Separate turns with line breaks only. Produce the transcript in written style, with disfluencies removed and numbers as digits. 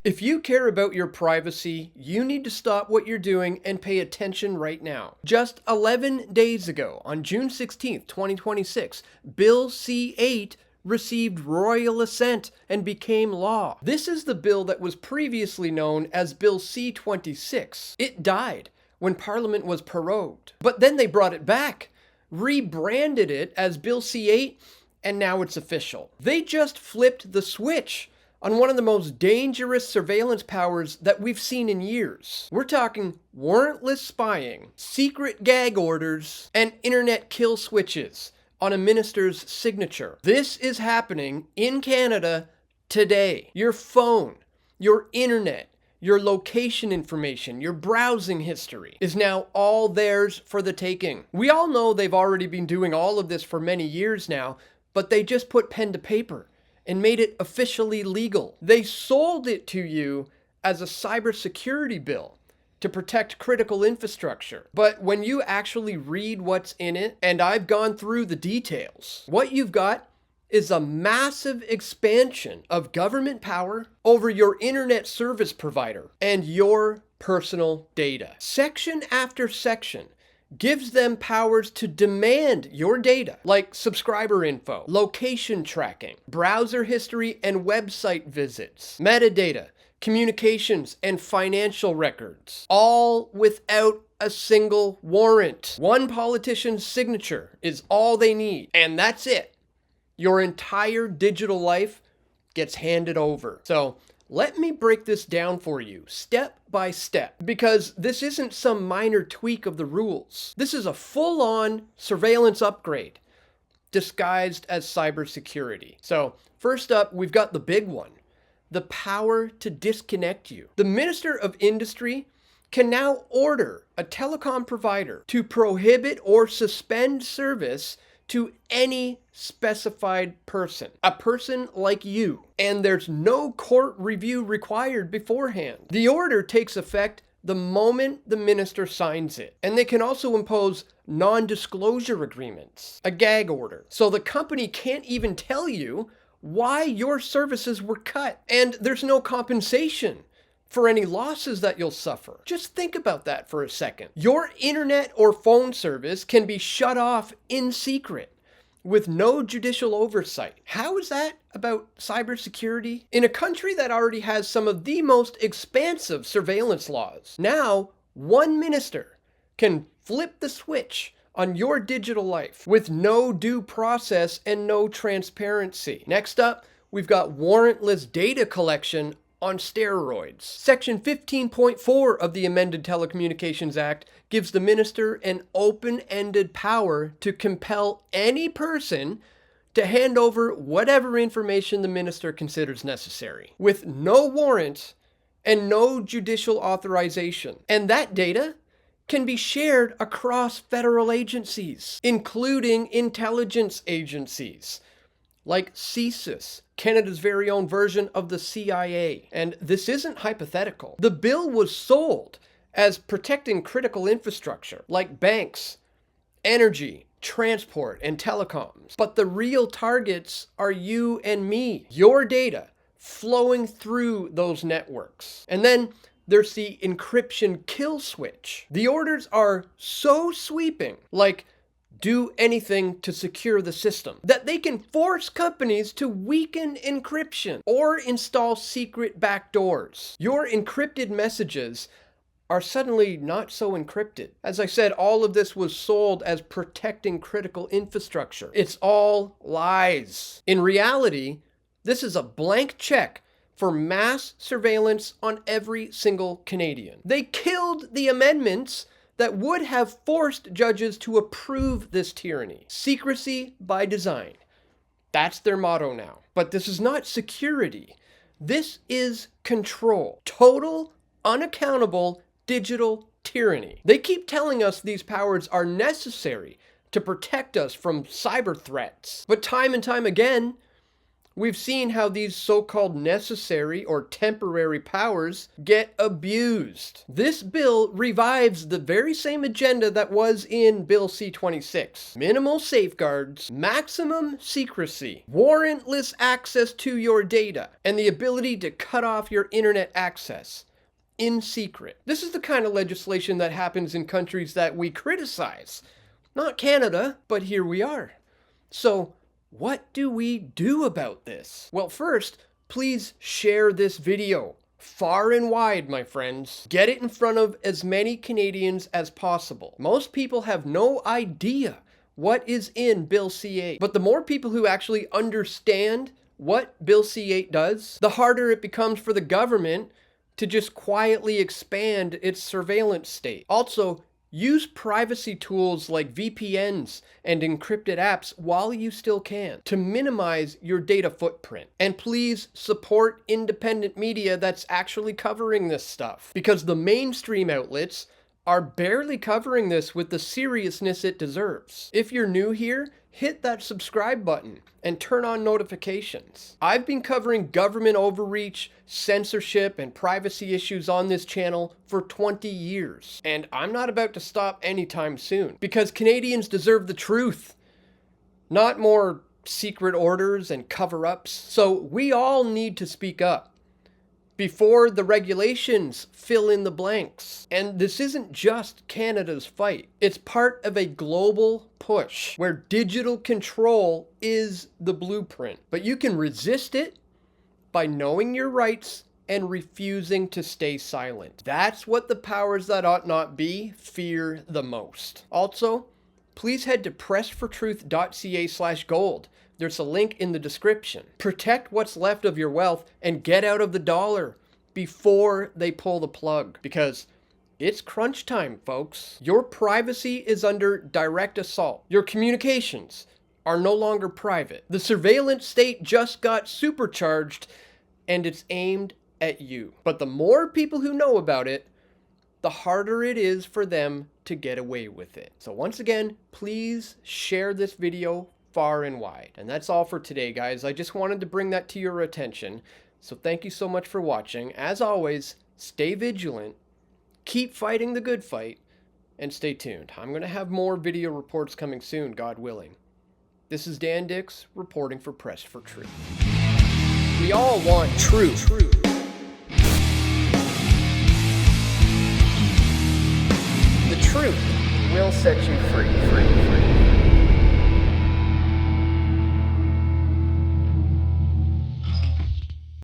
If you care about your privacy, you need to stop what you're doing and pay attention right now. Just 11 days ago, on June 16th, 2026, Bill C-8 received Royal Assent and became law. This is the bill that was previously known as Bill C-26. It died when Parliament was prorogued. But then they brought it back, rebranded it as Bill C-8, and now it's official. They just flipped the switch on one of the most dangerous surveillance powers that we've seen in years. We're talking warrantless spying, secret gag orders, and internet kill switches on a minister's signature. This is happening in Canada today. Your phone, your internet, your location information, your browsing history is now all theirs for the taking. We all know they've already been doing all of this for many years now, but they just put pen to paper and made it officially legal. They sold it to you as a cybersecurity bill to protect critical infrastructure. But when you actually read what's in it, and I've gone through the details, what you've got is a massive expansion of government power over your internet service provider and your personal data. Section after section gives them powers to demand your data, like subscriber info, location tracking, browser history and website visits, metadata, communications, and financial records, all without a single warrant. One politician's signature is all they need, and that's it. Your entire digital life gets handed over. So let me break this down for you step by step, because this isn't some minor tweak of the rules. This is a full-on surveillance upgrade disguised as cybersecurity. So first up, we've got the big one, the power to disconnect you. The Minister of Industry can now order a telecom provider to prohibit or suspend service to any specified person, a person like you, and there's no court review required beforehand. The order takes effect the moment the minister signs it, and they can also impose non-disclosure agreements, a gag order, so the company can't even tell you why your services were cut, and there's no compensation for any losses that you'll suffer. Just think about that for a second. Your internet or phone service can be shut off in secret with no judicial oversight. How is that about cybersecurity? In a country that already has some of the most expansive surveillance laws, now one minister can flip the switch on your digital life with no due process and no transparency. Next up, we've got warrantless data collection on steroids. Section 15.4 of the amended Telecommunications Act gives the minister an open-ended power to compel any person to hand over whatever information the minister considers necessary, with no warrant and no judicial authorization. And that data can be shared across federal agencies, including intelligence agencies like CSIS, Canada's very own version of the CIA. And this isn't hypothetical. The bill was sold as protecting critical infrastructure like banks, energy, transport, and telecoms. But the real targets are you and me, your data flowing through those networks. And then there's the encryption kill switch. The orders are so sweeping, like do anything to secure the system, that they can force companies to weaken encryption or install secret backdoors. Your encrypted messages are suddenly not so encrypted. As I said, all of this was sold as protecting critical infrastructure. It's all lies. In reality, this is a blank check for mass surveillance on every single Canadian. They killed the amendments that would have forced judges to approve this tyranny. Secrecy by design. That's their motto now. But this is not security. This is control. Total, unaccountable digital tyranny. They keep telling us these powers are necessary to protect us from cyber threats. But time and time again, We've seen how these so-called necessary or temporary powers get abused. This bill revives the very same agenda that was in Bill C-26. Minimal safeguards, maximum secrecy, warrantless access to your data, and the ability to cut off your internet access in secret. This is the kind of legislation that happens in countries that we criticize. Not Canada, but here we are. So, what do we do about this? Well, first, please share this video far and wide, my friends. Get it in front of as many Canadians as possible. Most people have no idea what is in Bill C-8, but the more people who actually understand what Bill C-8 does, the harder it becomes for the government to just quietly expand its surveillance state. Also, use privacy tools like VPNs and encrypted apps while you still can to minimize your data footprint. And please support independent media that's actually covering this stuff, because the mainstream outlets are barely covering this with the seriousness it deserves. If you're new here, hit that subscribe button and turn on notifications. I've been covering government overreach, censorship, and privacy issues on this channel for 20 years. And I'm not about to stop anytime soon, because Canadians deserve the truth, not more secret orders and cover-ups. So we all need to speak up before the regulations fill in the blanks. And this isn't just Canada's fight. It's part of a global push where digital control is the blueprint. But you can resist it by knowing your rights and refusing to stay silent. That's what the powers that ought not be fear the most. Also, please head to pressfortruth.ca/gold. There's a link in the description. Protect what's left of your wealth and get out of the dollar before they pull the plug, because it's crunch time, folks. Your privacy is under direct assault. Your communications are no longer private. The surveillance state just got supercharged, and it's aimed at you. But the more people who know about it, the harder it is for them to get away with it. So once again, please share this video far and wide. And that's all for today, guys. I just wanted to bring that to your attention. So thank you so much for watching. As always, stay vigilant, keep fighting the good fight, and stay tuned. I'm going to have more video reports coming soon, God willing. This is Dan Dix, reporting for Press for Truth. We all want truth. The truth will set you free.